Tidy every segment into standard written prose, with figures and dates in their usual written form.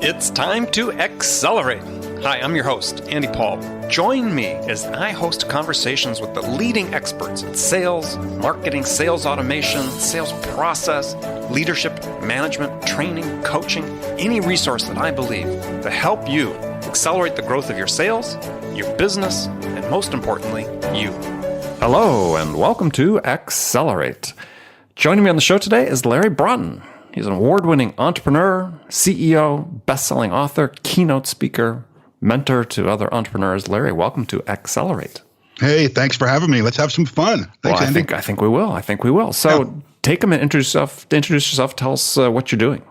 It's time to accelerate. Hi, I'm your host, Andy Paul. Join me as I host conversations with the leading experts in sales, marketing, sales automation, sales process, leadership, management, training, coaching, any resource that I believe to help you accelerate the growth of your sales, your business, and most importantly, you. Hello, and welcome to Accelerate. Joining me on the show today is Larry Broughton. He's an award-winning entrepreneur, CEO, best-selling author, keynote speaker, mentor to other entrepreneurs. Larry, welcome to Accelerate. Hey, thanks for having me. Let's have some fun. Thanks, Andy. I think we will. So take a minute, introduce yourself. Tell us what you're doing.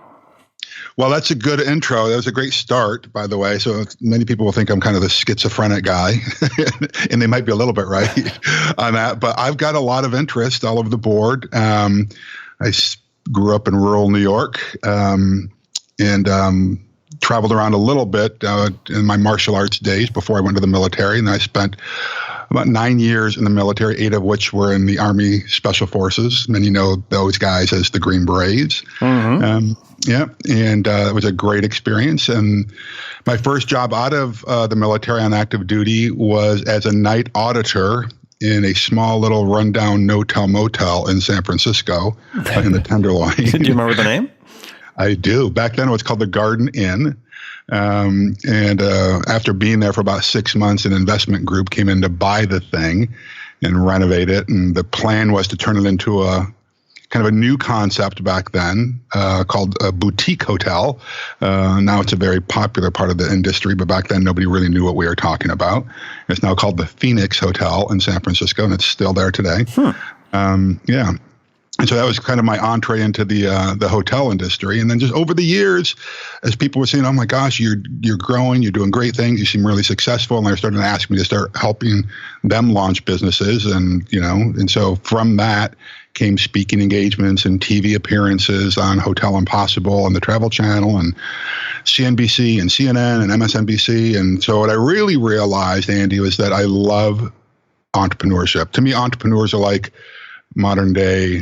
Well, that's a good intro. That was a great start, by the way. So many people will think I'm kind of the schizophrenic guy, and they might be a little bit right on that. But I've got a lot of interest all over the board. I grew up in rural New York and traveled around a little bit in my martial arts days before I went to the military. And I spent about 9 years in the military, 8 of which were in the Army Special Forces. Many know those guys as the Green Berets. Mm-hmm. It was a great experience. And my first job out of the military on active duty was as a night auditor in a small little rundown no-tell motel in San Francisco in the Tenderloin. Do you remember the name? I do. Back then it was called the Garden Inn. After being there for about 6 months, an investment group came in to buy the thing and renovate it. And the plan was to turn it into a kind of a new concept back then called a boutique hotel. Now it's a very popular part of the industry, but back then nobody really knew what we were talking about. It's now called the Phoenix Hotel in San Francisco, and it's still there today. And so that was kind of my entree into the hotel industry. And then just over the years, as people were saying, "Oh my gosh, you're growing, you're doing great things, you seem really successful," and they're starting to ask me to start helping them launch businesses. And so from that came speaking engagements and TV appearances on Hotel Impossible and the Travel Channel and CNBC and CNN and MSNBC. And so what I really realized, Andy, was that I love entrepreneurship. To me, entrepreneurs are like modern day,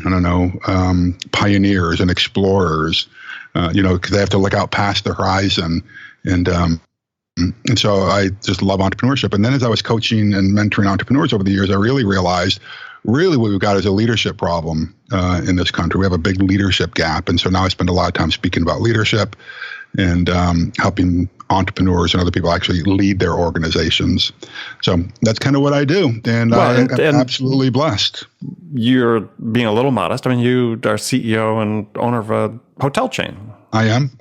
pioneers and explorers, because they have to look out past the horizon. And so I just love entrepreneurship. And then as I was coaching and mentoring entrepreneurs over the years, I really realized what we've got is a leadership problem in this country. We have a big leadership gap. And so now I spend a lot of time speaking about leadership and helping entrepreneurs and other people actually lead their organizations. So that's kind of what I do. And I'm absolutely blessed. You're being a little modest. I mean, you are CEO and owner of a hotel chain. I am.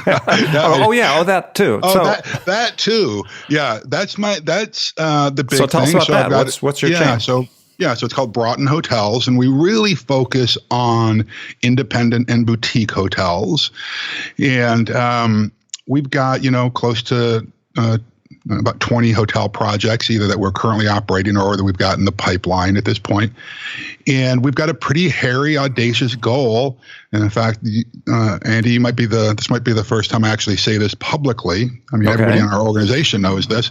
That too. That too. Yeah, that's the big thing. So tell us about that. What's your chain? So it's called Broughton Hotels, and we really focus on independent and boutique hotels. And we've got, close to about 20 hotel projects, either that we're currently operating or that we've got in the pipeline at this point. And we've got a pretty hairy, audacious goal. And in fact, Andy, this might be the first time I actually say this publicly. I mean, Everybody in our organization knows this.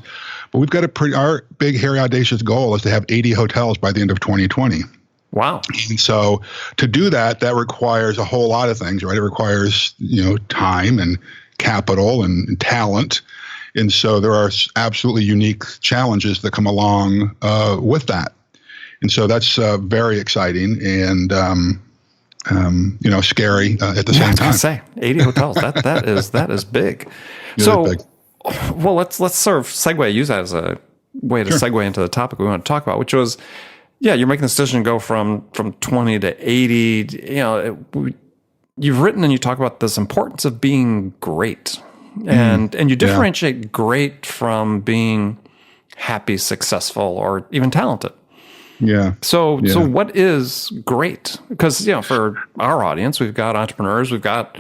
But we've got our big, hairy, audacious goal is to have 80 hotels by the end of 2020. Wow. And so to do that requires a whole lot of things, right? It requires, time and capital and talent. And so there are absolutely unique challenges that come along with that. And so that's very exciting and, scary at the same time. I was going to say 80 hotels. That is big. Really big. Well, let's sort of use that as a way to segue into the topic we want to talk about, which was, you're making the decision to go from 20 to 80. You've written and you talk about this importance of being great, and you differentiate great from being happy, successful, or even talented. Yeah. So what is great? Because for our audience, we've got entrepreneurs, we've got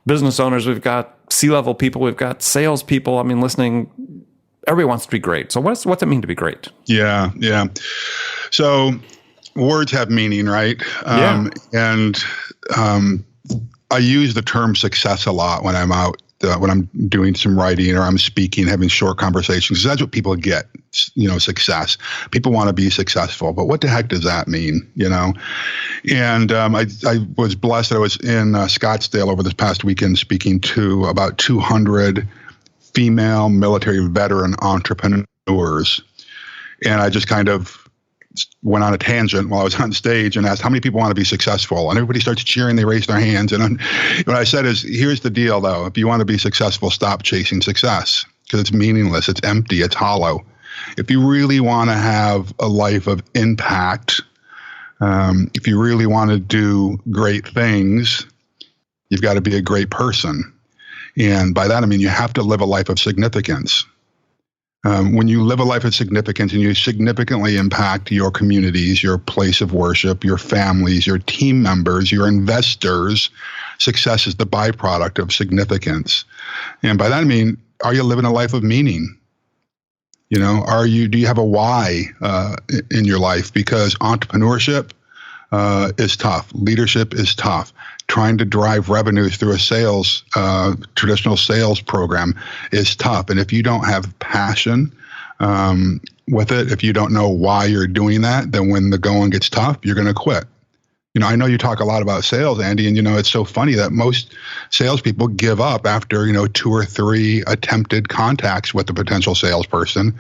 business owners, we've got C-level people, we've got salespeople. I mean, listening, everybody wants to be great. So what's it mean to be great? Yeah. So words have meaning, right? And I use the term success a lot when I'm out when I'm doing some writing or I'm speaking, having short conversations. That's what people get, success. People want to be successful, but what the heck does that mean, And I was blessed that I was in Scottsdale over this past weekend speaking to about 200 female military veteran entrepreneurs. And I just kind of went on a tangent while I was on stage and asked how many people want to be successful, and everybody starts cheering. They raise their hands. And what I said is, here's the deal though. If you want to be successful, stop chasing success, because it's meaningless. It's empty. It's hollow. If you really want to have a life of impact, if you really want to do great things, you've got to be a great person. And by that, I mean, you have to live a life of significance. When you live a life of significance and you significantly impact your communities, your place of worship, your families, your team members, your investors, success is the byproduct of significance. And by that, I mean, are you living a life of meaning? Do you have a why in your life? Because entrepreneurship is tough. Leadership is tough. Trying to drive revenues through a traditional sales program is tough. And if you don't have passion with it, if you don't know why you're doing that, then when the going gets tough, you're going to quit. I know you talk a lot about sales, Andy, and it's so funny that most salespeople give up after 2 or 3 attempted contacts with the potential salesperson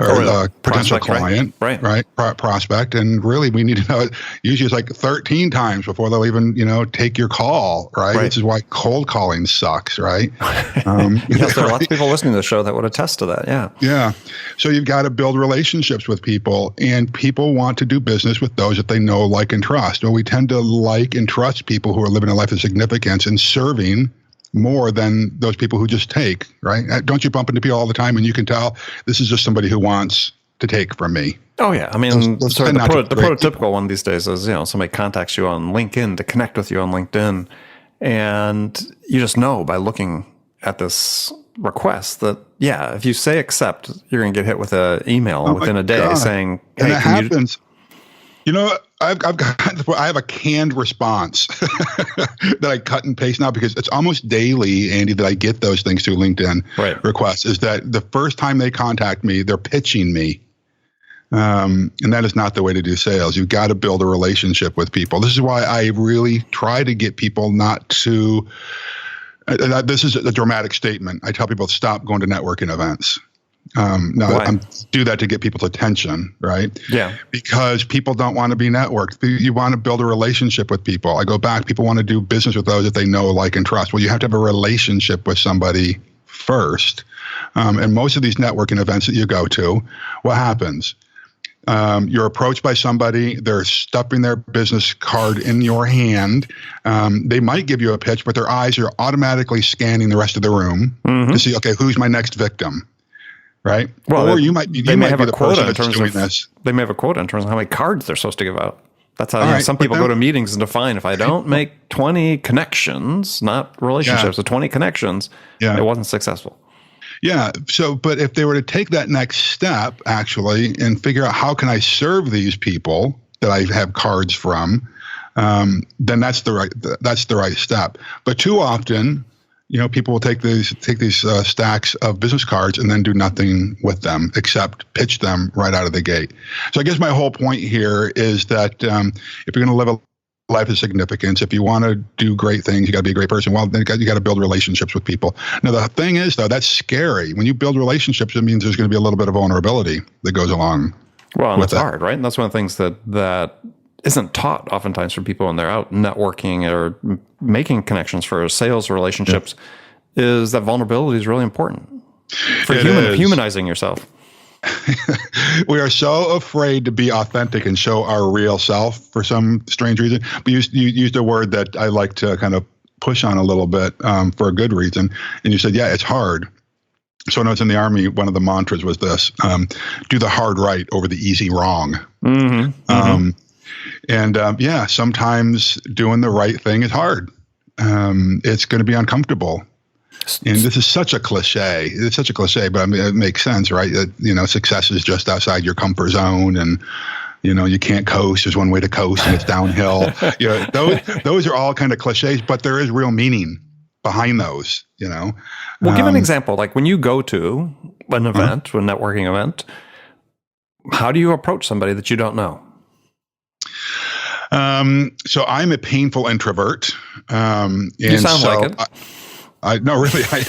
or the potential client, right? Prospect. And really, we need to know, usually it's like 13 times before they'll even, take your call, right? Which is why cold calling sucks, right? Yes, there are lots of people listening to the show that would attest to that, yeah. Yeah. So you've got to build relationships with people, and people want to do business with those that they know, like, and trust. Well, we tend to like and trust people who are living a life of significance and serving more than those people who just take, right? Don't you bump into people all the time and you can tell this is just somebody who wants to take from me? Oh, yeah. I mean, the prototypical one these days is, somebody contacts you on LinkedIn to connect with you on LinkedIn. And you just know by looking at this request that, yeah, if you say accept, you're going to get hit with an email within a day saying, hey, and that happens. I have a canned response that I cut and paste now, because it's almost daily, Andy, that I get those things through LinkedIn requests. Is that the first time they contact me, they're pitching me. And that is not the way to do sales. You've got to build a relationship with people. This is why I really try to get people not to, this is a dramatic statement. I tell people to stop going to networking events. I do that to get people's attention, right? Yeah. Because people don't want to be networked. You want to build a relationship with people. I go back, people want to do business with those that they know, like, and trust. Well, you have to have a relationship with somebody first. And most of these networking events that you go to, what happens? You're approached by somebody, they're stuffing their business card in your hand. They might give you a pitch, but their eyes are automatically scanning the rest of the room to see, okay, who's my next victim? Right. Well, or you might be the person that's doing this. They may have a quota in terms of how many cards they're supposed to give out. That's how some people go to meetings and define, if I don't make 20 connections, not relationships, but 20 connections, it wasn't successful. Yeah. So, but if they were to take that next step, actually, and figure out how can I serve these people that I have cards from, then that's the right step. But too often, people will take these stacks of business cards and then do nothing with them except pitch them right out of the gate. So I guess my whole point here is that if you're going to live a life of significance, if you want to do great things, you got to be a great person. Well, then you got to build relationships with people. Now, the thing is, though, that's scary. When you build relationships, it means there's going to be a little bit of vulnerability that goes along. Well, and that's hard, right? And that's one of the things that isn't taught oftentimes from people when they're out networking or making connections for sales relationships, is that vulnerability is really important for humanizing yourself. We are so afraid to be authentic and show our real self for some strange reason. But you used a word that I like to kind of push on a little bit for a good reason. And you said, yeah, it's hard. So when I was in the Army, one of the mantras was this, do the hard right over the easy wrong. Mm-hmm. And sometimes doing the right thing is hard. It's going to be uncomfortable. And this is such a cliche. It's such a cliche, but I mean, it makes sense, right? Success is just outside your comfort zone, and you can't coast. There's one way to coast, and it's downhill. Those are all kind of cliches, but there is real meaning behind those, Well, give an example. Like when you go to an event, to a networking event, how do you approach somebody that you don't know? So I'm a painful introvert. You sound like it. No, really, I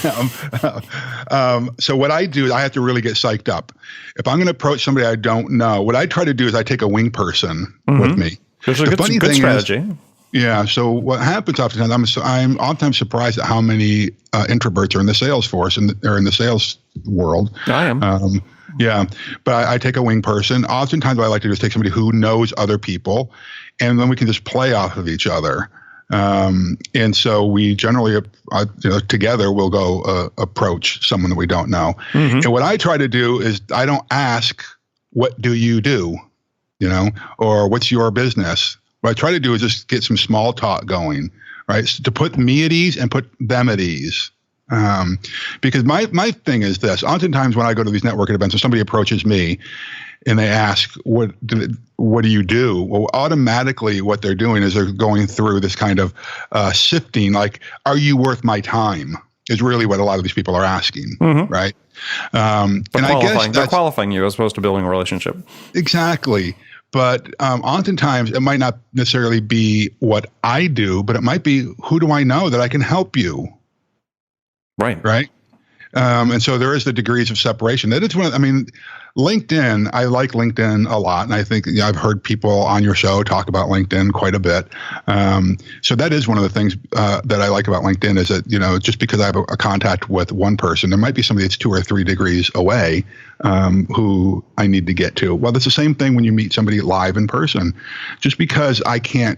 am. So what I do is I have to really get psyched up. If I'm going to approach somebody I don't know, what I try to do is I take a wing person with me. Which is a good strategy. Yeah. So what happens oftentimes, I'm oftentimes surprised at how many introverts are in the sales force or in the sales world. I am. Yeah. But I take a wing person. Oftentimes what I like to do is take somebody who knows other people, and then we can just play off of each other. And so we generally, together we'll go approach someone that we don't know. And what I try to do is I don't ask, what do you do? Or what's your business? What I try to do is just get some small talk going, right? So to put me at ease and put them at ease. Because my thing is this, oftentimes when I go to these networking events, if somebody approaches me and they ask, what do you do? Well, automatically what they're doing is they're going through this kind of sifting, like, are you worth my time? Is really what a lot of these people are asking, right? And I guess they're qualifying you as opposed to building a relationship. Exactly. But oftentimes it might not necessarily be what I do, but it might be, who do I know that I can help you? Right. And so there is the degrees of separation. That is LinkedIn, I like LinkedIn a lot. And I think I've heard people on your show talk about LinkedIn quite a bit. So that is one of the things that I like about LinkedIn is that, just because I have a contact with one person, there might be somebody that's 2 or 3 degrees away who I need to get to. Well, it's the same thing when you meet somebody live in person. Just because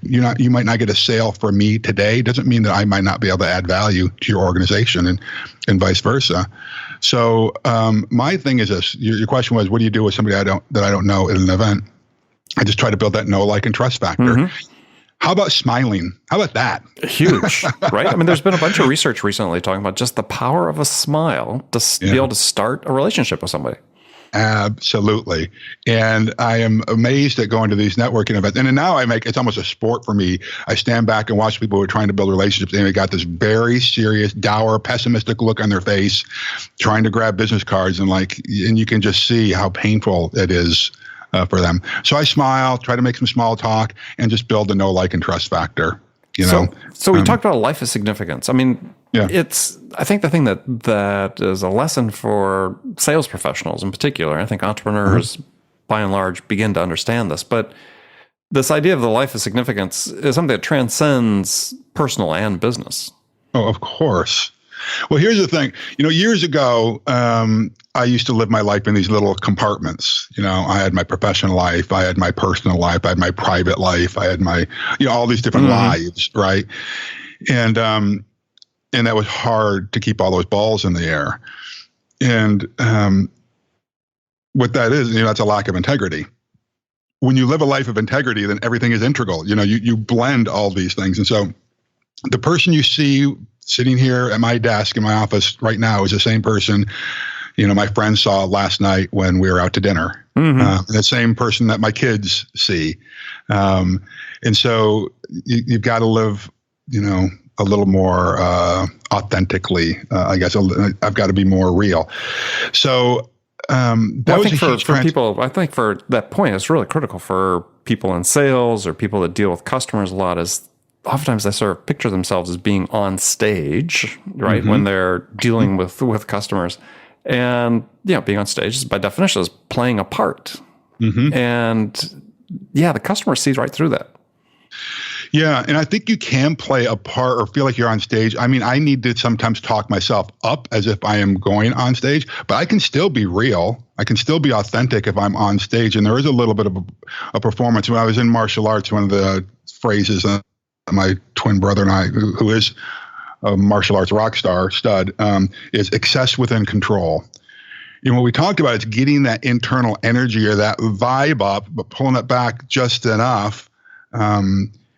you might not get a sale from me today doesn't mean that I might not be able to add value to your organization and vice versa. So my thing is this: your question was, what do you do with somebody that I don't know at an event? I just try to build that know, like, and trust factor. How about smiling? How about that? Huge, right? There's been a bunch of research recently talking about just the power of a smile to be able to start a relationship with somebody. Absolutely. And I am amazed at going to these networking events. And now it's almost a sport for me. I stand back and watch people who are trying to build relationships, and they got this very serious, dour, pessimistic look on their face, trying to grab business cards, and you can just see how painful it is for them. So I smile, try to make some small talk, and just build the know, like, and trust factor. So we talked about life of significance. I think the thing that is a lesson for sales professionals in particular, I think entrepreneurs by and large begin to understand this, but this idea of the life of significance is something that transcends personal and business. Oh, of course. Well, here's the thing. Years ago, I used to live my life in these little compartments. I had my professional life, I had my personal life, I had my private life, I had my, all these different lives, right? And that was hard to keep all those balls in the air. And what that is, that's a lack of integrity. When you live a life of integrity, then everything is integral. You blend all these things. And so the person you see sitting here at my desk in my office right now is the same person, my friends saw last night when we were out to dinner. The same person that my kids see. And so you've got to live, a little more authentically. I guess I've got to be more real. So that was for people. I think for that point, it's really critical for people in sales or people that deal with customers a lot. Is oftentimes they sort of picture themselves as being on stage, right, when they're dealing with customers, and being on stage is by definition is playing a part, and the customer sees right through that. Yeah, and I think you can play a part or feel like you're on stage. I need to sometimes talk myself up as if I am going on stage, but I can still be real. I can still be authentic if I'm on stage. And there is a little bit of a performance. When I was in martial arts, one of the phrases my twin brother and I, who is a martial arts rock stud, is excess within control. What we talked about is getting that internal energy or that vibe up, but pulling it back just enough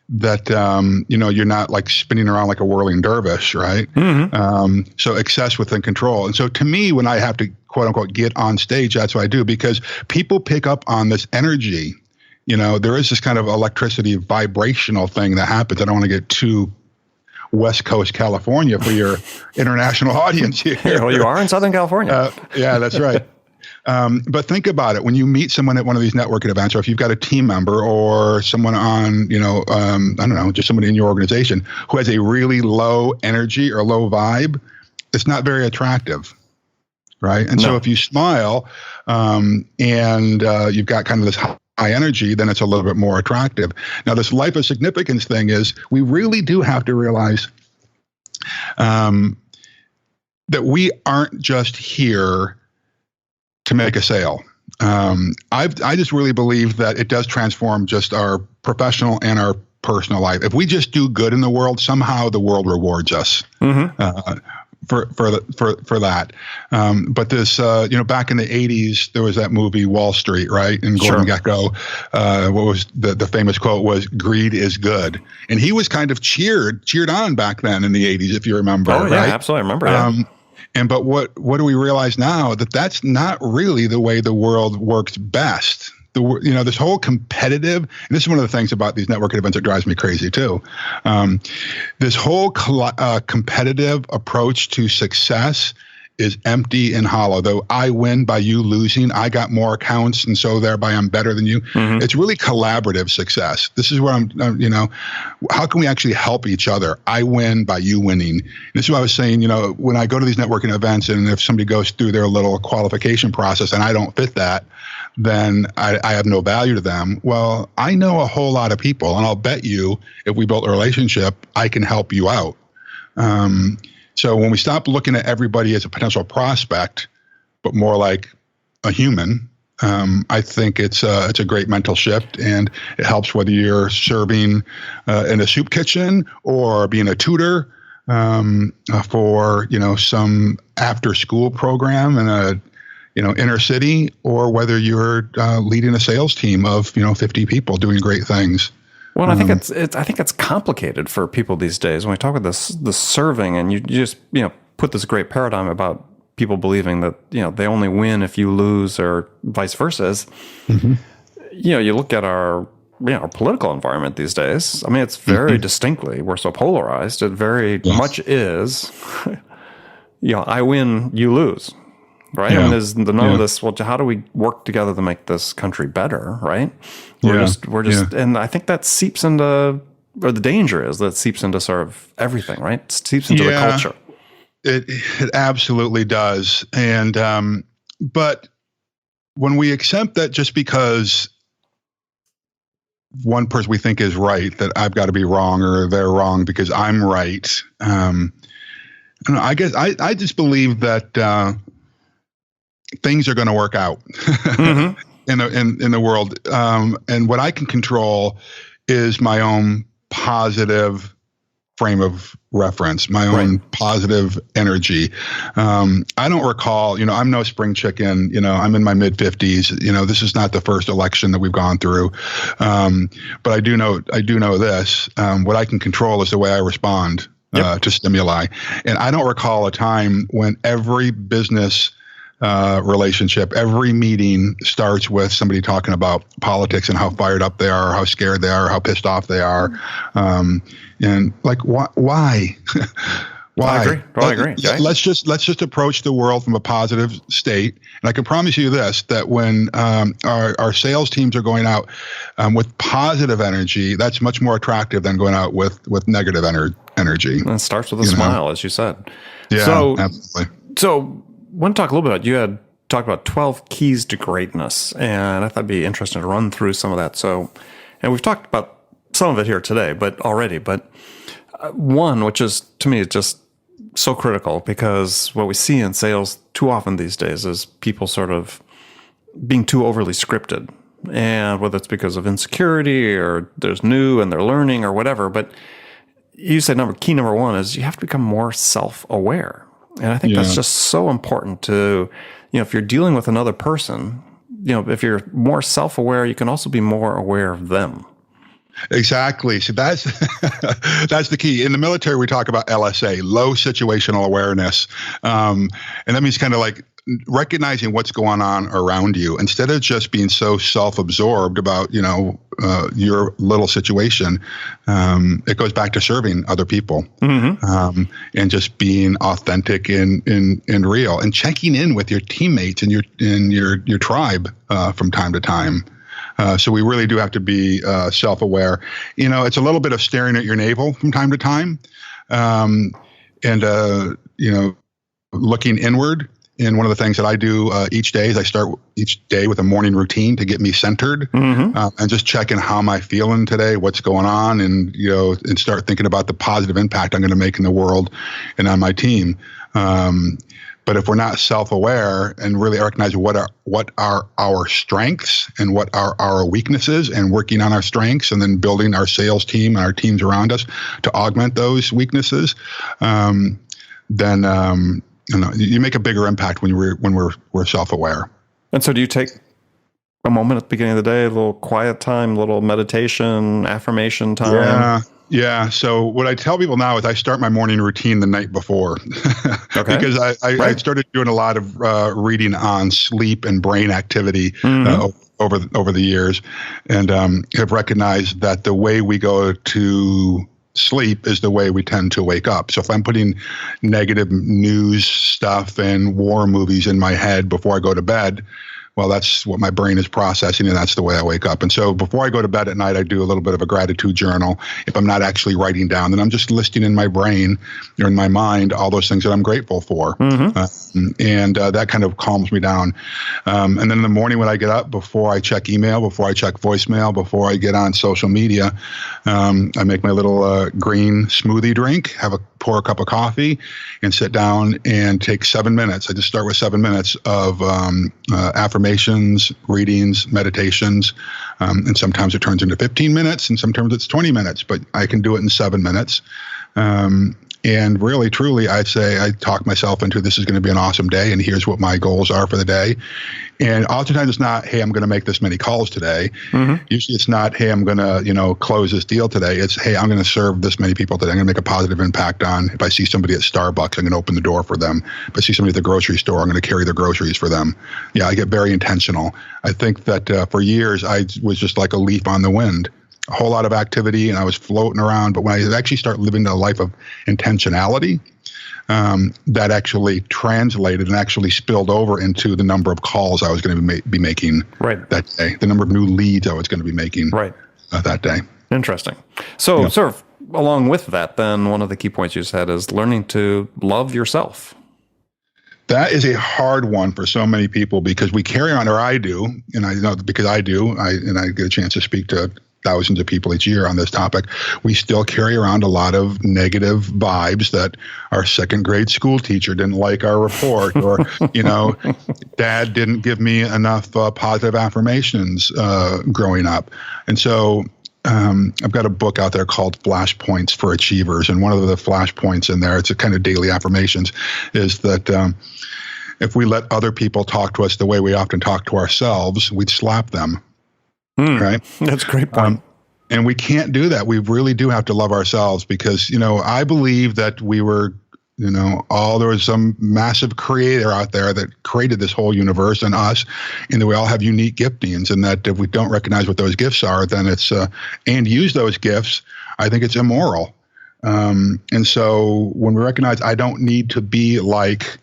that you're not like spinning around like a whirling dervish, right? So excess within control. And so to me, when I have to quote unquote get on stage, that's what I do, because people pick up on this energy. There is this kind of electricity vibrational thing that happens. I don't want to get too West Coast California for your international audience here. Well, you are in Southern California. Yeah, that's right. But think about it. When you meet someone at one of these networking events, or if you've got a team member or someone on, I don't know, just somebody in your organization who has a really low energy or low vibe, it's not very attractive, right? And so if you smile and you've got kind of this high energy, then it's a little bit more attractive. Now, this life of significance thing is we really do have to realize that we aren't just here to make a sale. I just really believe that it does transform just our professional and our personal life. If we just do good in the world, somehow the world rewards us for that. But this, back in the 80s, there was that movie Wall Street, right? And Gordon Gekko, what was the famous quote was, "Greed is good," and he was kind of cheered on back then in the 80s, if you remember. Oh yeah, right? absolutely, I remember. Yeah. But what do we realize now? That's not really the way the world works best. This whole competitive, and this is one of the things about these networking events that drives me crazy too. This whole competitive approach to success is empty and hollow. Though I win by you losing, I got more accounts, and so thereby I'm better than you. It's really collaborative success. This is where how can we actually help each other? I win by you winning. This is what I was saying, when I go to these networking events, and if somebody goes through their little qualification process and I don't fit that, then I have no value to them. Well, I know a whole lot of people, and I'll bet you if we built a relationship, I can help you out. So when we stop looking at everybody as a potential prospect, but more like a human, I think it's a great mental shift, and it helps whether you're serving in a soup kitchen or being a tutor for some after school program in a inner city, or whether you're leading a sales team of 50 people doing great things. Well, I think it's complicated for people these days when we talk about the serving, and you just put this great paradigm about people believing that they only win if you lose, or vice versa. You look at our political environment these days. I mean, it's very distinctly, we're so polarized. It very much is, I win, you lose. Right. Yeah. I mean, there's none of this. Well, how do we work together to make this country better? Right. We're just, and I think that seeps into, or the danger is that it seeps into sort of everything, right? It seeps into the culture. It absolutely does. And, but when we accept that just because one person we think is right, that I've got to be wrong or they're wrong because I'm right. I guess I just believe that, things are going to work out in the world, and what I can control is my own positive frame of reference, my own positive energy. I don't recall, I'm no spring chicken. I'm in my mid 50s. This is not the first election that we've gone through, but I do know this. What I can control is the way I respond to stimuli, and I don't recall a time when every business relationship, every meeting starts with somebody talking about politics and how fired up they are, how scared they are, how pissed off they are. And like, why? Why? I agree. Okay. Let's just approach the world from a positive state. And I can promise you this, that when our sales teams are going out with positive energy, that's much more attractive than going out with negative energy. And it starts with a smile, as you said. Yeah, so, absolutely. So I want to talk a little bit about, you had talked about 12 keys to greatness, and I thought it'd be interesting to run through some of that. So, and we've talked about some of it here today, but one, which is, to me, just so critical, because what we see in sales too often these days is people sort of being too overly scripted, and whether it's because of insecurity or there's new and they're learning or whatever. But you said key number one is you have to become more self-aware. And I think that's just so important to, if you're dealing with another person, if you're more self-aware, you can also be more aware of them. Exactly. So that's the key. In the military, we talk about LSA, low situational awareness. And that means kind of like recognizing what's going on around you instead of just being so self-absorbed about, your little situation. It goes back to serving other people, and just being authentic and real, and checking in with your teammates and your tribe from time to time. So we really do have to be self-aware. It's a little bit of staring at your navel from time to time, and looking inward. And one of the things that I do each day is I start each day with a morning routine to get me centered, and just checking how am I feeling today, what's going on, and and start thinking about the positive impact I'm going to make in the world and on my team. But if we're not self-aware and really recognize what are our strengths and what are our weaknesses, and working on our strengths, and then building our sales team and our teams around us to augment those weaknesses, then you make a bigger impact when we're self-aware. And so, do you take a moment at the beginning of the day, a little quiet time, a little meditation, affirmation time? Yeah. So what I tell people now is I start my morning routine the night before, okay. because I started doing a lot of reading on sleep and brain activity over the years, and have recognized that the way we go to sleep is the way we tend to wake up. So if I'm putting negative news stuff and war movies in my head before I go to bed, well, that's what my brain is processing, and that's the way I wake up. And so before I go to bed at night, I do a little bit of a gratitude journal. If I'm not actually writing down, then I'm just listing in my brain or in my mind all those things that I'm grateful for. And that kind of calms me down. And then in the morning when I get up, before I check email, before I check voicemail, before I get on social media, I make my little green smoothie drink, pour a cup of coffee, and sit down and take 7 minutes. I just start with 7 minutes of affirmations, readings, meditations, and sometimes it turns into 15 minutes, and sometimes it's 20 minutes, but I can do it in 7 minutes. And really, truly, I'd say I talk myself into this is going to be an awesome day, and here's what my goals are for the day. And oftentimes it's not, hey, I'm going to make this many calls today. Usually it's not, hey, I'm going to, close this deal today. It's, hey, I'm going to serve this many people today. I'm going to make a positive impact on, if I see somebody at Starbucks, I'm going to open the door for them. If I see somebody at the grocery store, I'm going to carry their groceries for them. Yeah, I get very intentional. I think that for years, I was just like a leaf on the wind. A whole lot of activity, and I was floating around. But when I actually start living a life of intentionality, that actually translated and actually spilled over into the number of calls I was going to be making that day, the number of new leads I was going to be making that day. Interesting. So sort of along with that, then one of the key points you said is learning to love yourself. That is a hard one for so many people, because we carry on, or I do, and I know because I do, and I get a chance to speak to thousands of people each year on this topic. We still carry around a lot of negative vibes that our second grade school teacher didn't like our report, or, dad didn't give me enough positive affirmations growing up. And so I've got a book out there called Flashpoints for Achievers. And one of the flashpoints in there, it's a kind of daily affirmations, is that if we let other people talk to us the way we often talk to ourselves, we'd slap them. Right? That's a great point. And we can't do that. We really do have to love ourselves, because, I believe that we were, there was some massive creator out there that created this whole universe and us, and that we all have unique giftings, and that if we don't recognize what those gifts are, then it's, and use those gifts, I think it's immoral. And so when we recognize I don't need to be like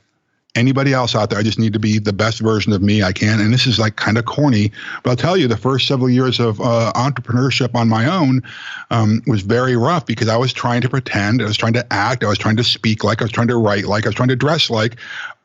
anybody else out there, I just need to be the best version of me I can. And this is like kind of corny, but I'll tell you, the first several years of entrepreneurship on my own was very rough, because I was trying to pretend, I was trying to act, I was trying to speak like, I was trying to write like, I was trying to dress like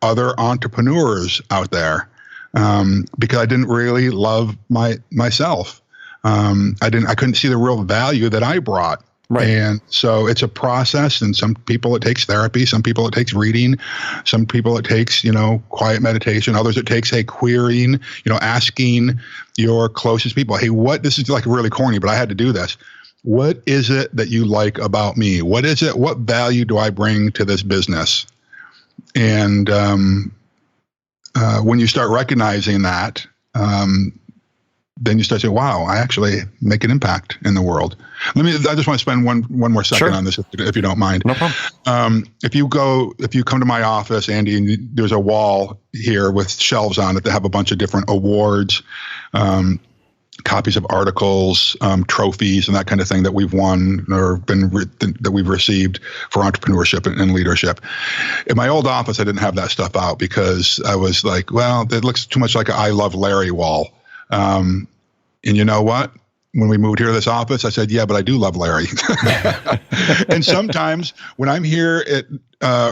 other entrepreneurs out there, because I didn't really love myself. I couldn't see the real value that I brought. Right. And so it's a process, and some people it takes therapy, some people it takes reading, some people it takes, quiet meditation, others it takes, querying, asking your closest people, hey, this is like really corny, but I had to do this. What is it that you like about me? What value do I bring to this business? And when you start recognizing that, then you start saying, wow, I actually make an impact in the world. I just want to spend one more second on this, if you don't mind. No problem. If you come to my office, Andy, and there's a wall here with shelves on it that have a bunch of different awards, copies of articles, trophies, and that kind of thing that we've won or that we've received for entrepreneurship and leadership. In my old office, I didn't have that stuff out because I was like, well, it looks too much like an I Love Larry wall. And you know what? When we moved here to this office, I said, yeah, but I do love Larry. And sometimes when I'm here at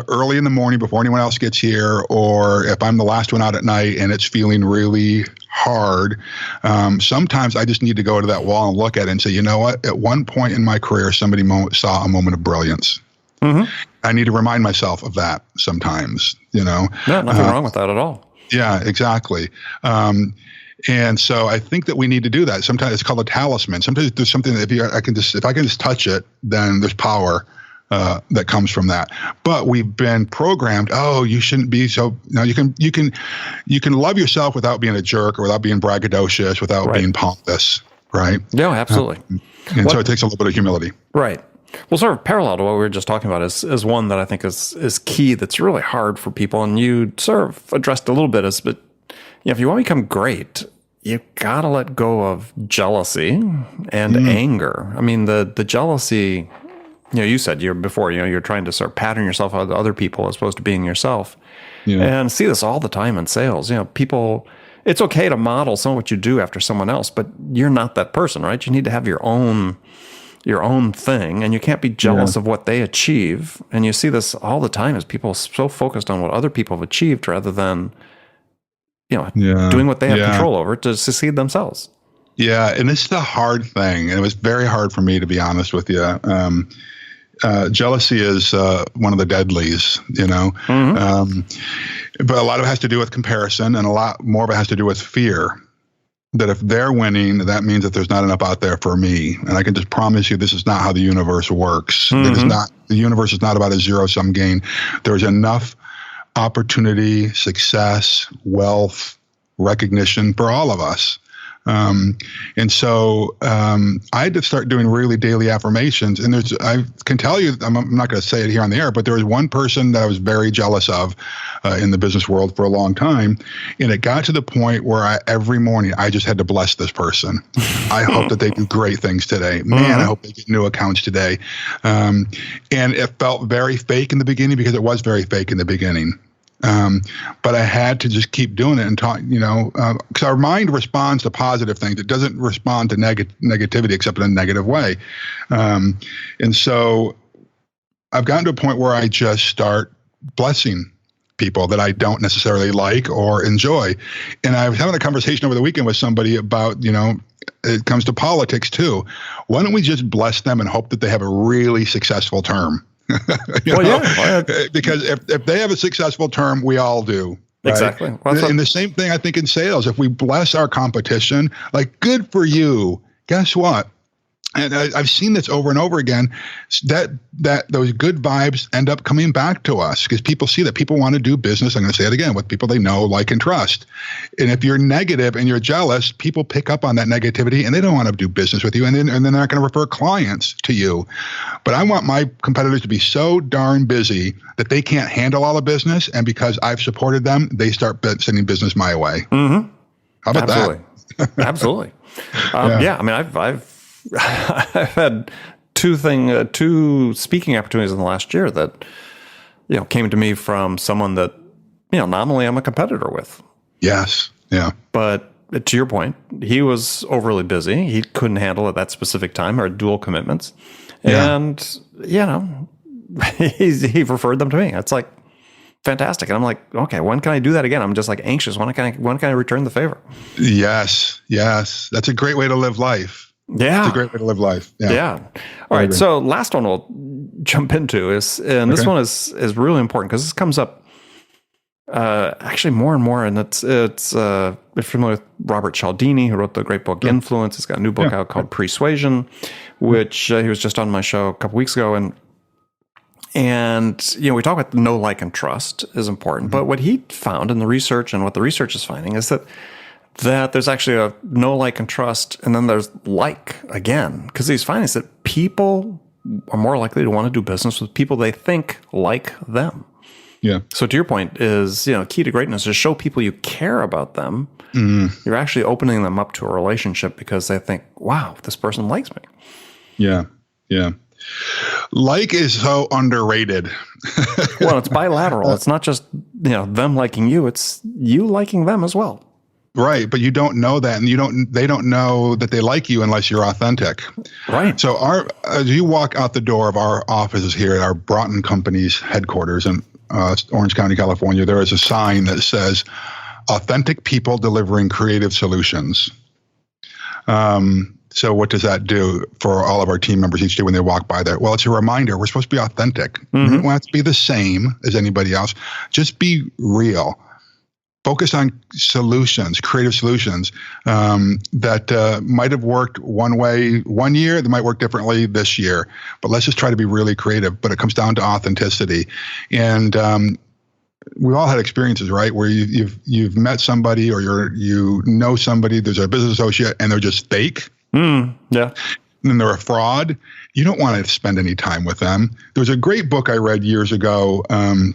early in the morning before anyone else gets here, or if I'm the last one out at night and it's feeling really hard, sometimes I just need to go to that wall and look at it and say, you know what? At one point in my career, somebody saw a moment of brilliance. Mm-hmm. I need to remind myself of that sometimes, No, nothing wrong with that at all. Yeah, exactly. And so I think that we need to do that. Sometimes it's called a talisman. Sometimes there's something that if I can just touch it, then there's power that comes from that. But we've been programmed. Oh, you shouldn't be so. No, you can love yourself without being a jerk or without being braggadocious, without being pompous, right? Yeah, absolutely. So it takes a little bit of humility, right? Well, sort of parallel to what we were just talking about is one that I think is key. That's really hard for people, and you sort of addressed a little bit but. If you want to become great, you gotta let go of jealousy and anger. I mean, the jealousy, you said you're trying to sort of pattern yourself on other people as opposed to being yourself. Yeah. And see this all the time in sales. People, it's okay to model some of what you do after someone else, but you're not that person, right? You need to have your own thing, and you can't be jealous of what they achieve. And you see this all the time as people are so focused on what other people have achieved rather than doing what they have control over to succeed themselves. Yeah, and this is the hard thing, and it was very hard for me, to be honest with you. Jealousy is one of the deadlies, Mm-hmm. But a lot of it has to do with comparison, and a lot more of it has to do with fear. That if they're winning, that means that there's not enough out there for me. And I can just promise you, this is not how the universe works. Mm-hmm. The universe is not about a zero-sum game. There's enough opportunity, success, wealth, recognition for all of us. And so I had to start doing really daily affirmations. And I can tell you, I'm not going to say it here on the air, but there was one person that I was very jealous of in the business world for a long time. And it got to the point where every morning I just had to bless this person. I hope that they do great things today. Man, I hope they get new accounts today. And it felt very fake in the beginning because it was very fake in the beginning. But I had to just keep doing it and talk, because our mind responds to positive things. It doesn't respond to negativity except in a negative way. And so I've gotten to a point where I just start blessing people that I don't necessarily like or enjoy. And I was having a conversation over the weekend with somebody about, it comes to politics too. Why don't we just bless them and hope that they have a really successful term? Because if they have a successful term, we all do. Right? Exactly. And the same thing I think in sales. If we bless our competition, like good for you, guess what? And I've seen this over and over again, that those good vibes end up coming back to us because people see that people want to do business. I'm going to say it again, with people they know, like, and trust. And if you're negative and you're jealous, people pick up on that negativity and they don't want to do business with you. And then they're not going to refer clients to you. But I want my competitors to be so darn busy that they can't handle all the business. And because I've supported them, they start sending business my way. Mm-hmm. How about that? Absolutely. I mean, I've had two speaking opportunities in the last year that, came to me from someone that, nominally I'm a competitor with. Yes. Yeah. But to your point, he was overly busy. He couldn't handle at that specific time or dual commitments. Yeah. And, he referred them to me. It's like fantastic. And I'm like, okay, when can I do that again? I'm just like anxious. When can I return the favor? Yes. That's a great way to live life. Yeah. It's a great way to live life. Yeah. All right. So last one we'll jump into this one is really important because this comes up actually more and more. And it's if you're familiar with Robert Cialdini, who wrote the great book Influence. He's got a new book out called Persuasion, which he was just on my show a couple weeks ago. And we talk about know, like, and trust is important. But what he found in the research and what the research is finding is that that there's actually a know, like, and trust, and then there's like again, because he's finding that people are more likely to want to do business with people they think like them. Yeah. So to your point is, key to greatness is show people you care about them. Mm. You're actually opening them up to a relationship because they think, wow, this person likes me. Yeah. Yeah. Like is so underrated. Well, it's bilateral. It's not just, them liking you. It's you liking them as well. Right. But you don't know that. And they don't know that they like you unless you're authentic. Right. So as you walk out the door of our offices here at our Broughton company's headquarters in Orange County, California, there is a sign that says, authentic people delivering creative solutions. So what does that do for all of our team members each day when they walk by there? Well, it's a reminder we're supposed to be authentic. Mm-hmm. We don't have to be the same as anybody else. Just be real. Focus on solutions, creative solutions that might have worked one way one year, that might work differently this year. But let's just try to be really creative. But it comes down to authenticity. And we've all had experiences, right, where you've met somebody or you know somebody, there's a business associate, and they're just fake. Yeah. And then they're a fraud. You don't want to spend any time with them. There was a great book I read years ago,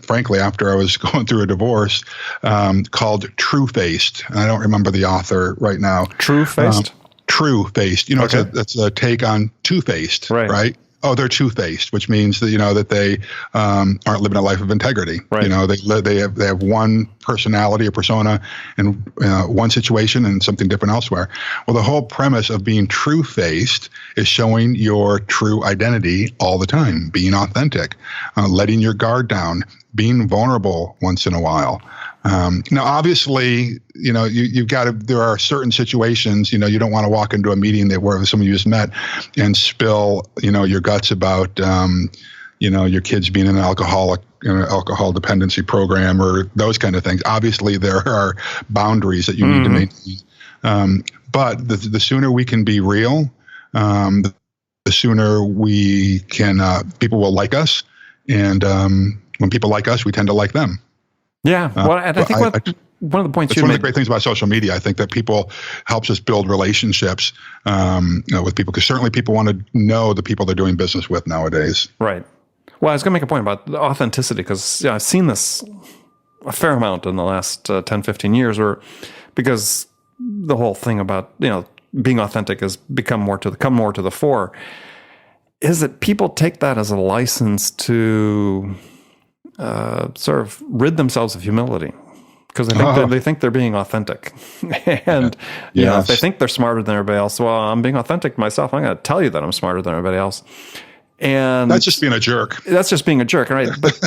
frankly, after I was going through a divorce, called True-Faced. And I don't remember the author right now. True-Faced? True-Faced. Okay. It's a take on two-faced, right? Oh, they're two-faced, which means that that they aren't living a life of integrity. Right. They have one personality or persona in one situation and something different elsewhere. Well, the whole premise of being true-faced is showing your true identity all the time, being authentic, letting your guard down, being vulnerable once in a while. Now, obviously, you've got to. There are certain situations, you don't want to walk into a meeting where someone you just met and spill, your guts about, your kids being in an alcohol dependency program or those kind of things. Obviously, there are boundaries that you need to maintain. But the sooner we can be real, the sooner we can. People will like us, and when people like us, we tend to like them. Yeah, well, and I think one of the points you made. One of the great things about social media, I think that people helps us build relationships with people, because certainly people want to know the people they're doing business with nowadays. Right. Well, I was going to make a point about authenticity, because I've seen this a fair amount in the last 10, 15 years, because the whole thing about being authentic has come more to the fore, is that people take that as a license to sort of rid themselves of humility, because they think they're being authentic, and if they think they're smarter than everybody else, well, I'm being authentic myself. I'm going to tell you that I'm smarter than everybody else, and that's just being a jerk. That's just being a jerk, right? But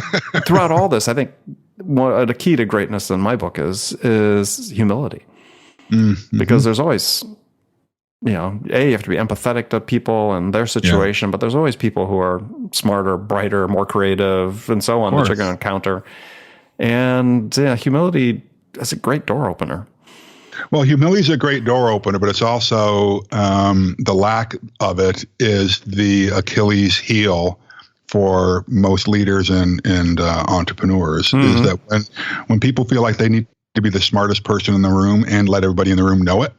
throughout all this, I think the key to greatness in my book is humility, because there's always. You have to be empathetic to people and their situation, but there's always people who are smarter, brighter, more creative, and so on that you're going to encounter. And humility is a great door opener. Well, humility is a great door opener, but it's also the lack of it is the Achilles heel for most leaders and entrepreneurs. Is that when people feel like they need to be the smartest person in the room and let everybody in the room know it,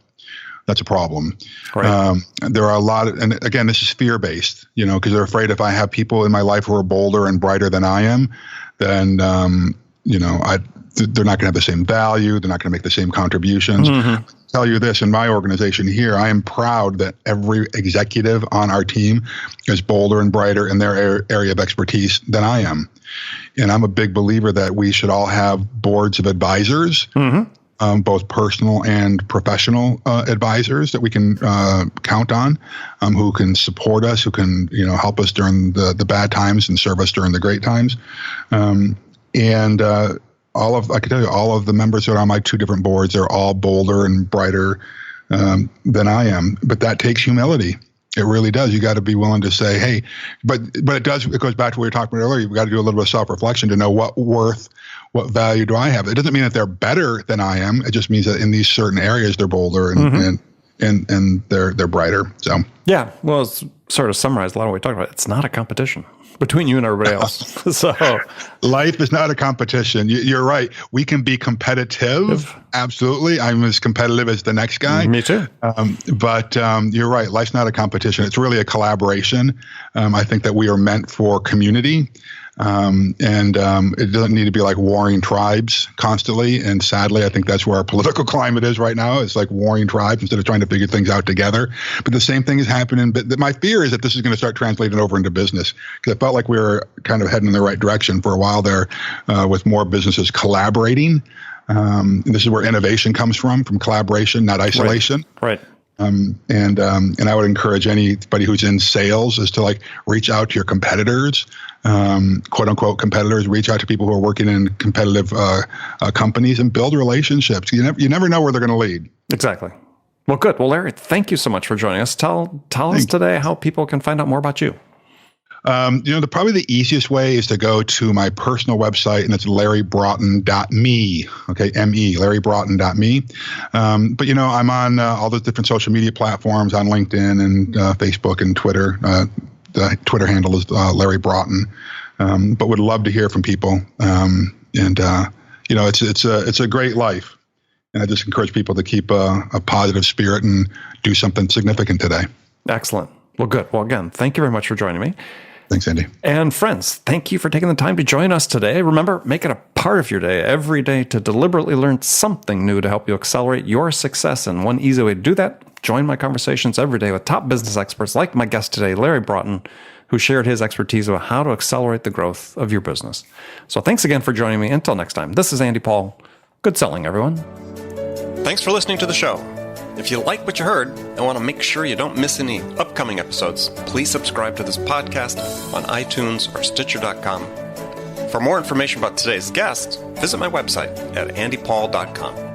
that's a problem. Right. There are a lot of, and again, this is fear-based, because they're afraid if I have people in my life who are bolder and brighter than I am, then, they're not going to have the same value. They're not going to make the same contributions. I'll tell you this, in my organization here, I am proud that every executive on our team is bolder and brighter in their area of expertise than I am. And I'm a big believer that we should all have boards of advisors, both personal and professional advisors that we can count on, who can support us, who can help us during the bad times and serve us during the great times. I can tell you, all of the members that are on my two different boards are all bolder and brighter than I am. But that takes humility. It really does. You got to be willing to say, hey, but it goes back to what we were talking about earlier. You've got to do a little bit of self-reflection to know what value do I have. It doesn't mean that they're better than I am. It just means that in these certain areas they're bolder and they're brighter. So yeah, well, it's sort of summarized a lot of what we talked about. It's not a competition between you and everybody else. So life is not a competition. You're right. We can be competitive. Absolutely. I'm as competitive as the next guy. Me too. But you're right. Life's not a competition. It's really a collaboration. I think that we are meant for community. It doesn't need to be like warring tribes constantly. And sadly, I think that's where our political climate is right now. It's like warring tribes instead of trying to figure things out together. But the same thing is happening. But my fear is that this is going to start translating over into business, because I felt like we were kind of heading in the right direction for a while there, with more businesses collaborating. And this is where innovation comes from collaboration, not isolation. Right. And I would encourage anybody who's in sales is to like reach out to your competitors, quote unquote competitors. Reach out to people who are working in competitive companies and build relationships. You never know where they're going to lead. Exactly. Well, good. Well, Larry, thank you so much for joining us. Tell us today how people can find out more about you. Probably the easiest way is to go to my personal website, and it's larrybroughton.me. Okay, M-E, larrybroughton.me. But, I'm on all those different social media platforms, on LinkedIn and Facebook and Twitter. The Twitter handle is Larry Broughton. But would love to hear from people. It's a great life. And I just encourage people to keep a positive spirit and do something significant today. Excellent. Well, good. Well, again, thank you very much for joining me. Thanks, Andy. And friends, thank you for taking the time to join us today. Remember, make it a part of your day every day to deliberately learn something new to help you accelerate your success. And one easy way to do that, join my conversations every day with top business experts like my guest today, Larry Broughton, who shared his expertise about how to accelerate the growth of your business. So thanks again for joining me. Until next time, this is Andy Paul. Good selling, everyone. Thanks for listening to the show. If you like what you heard and want to make sure you don't miss any upcoming episodes, please subscribe to this podcast on iTunes or Stitcher.com. For more information about today's guest, visit my website at andypaul.com.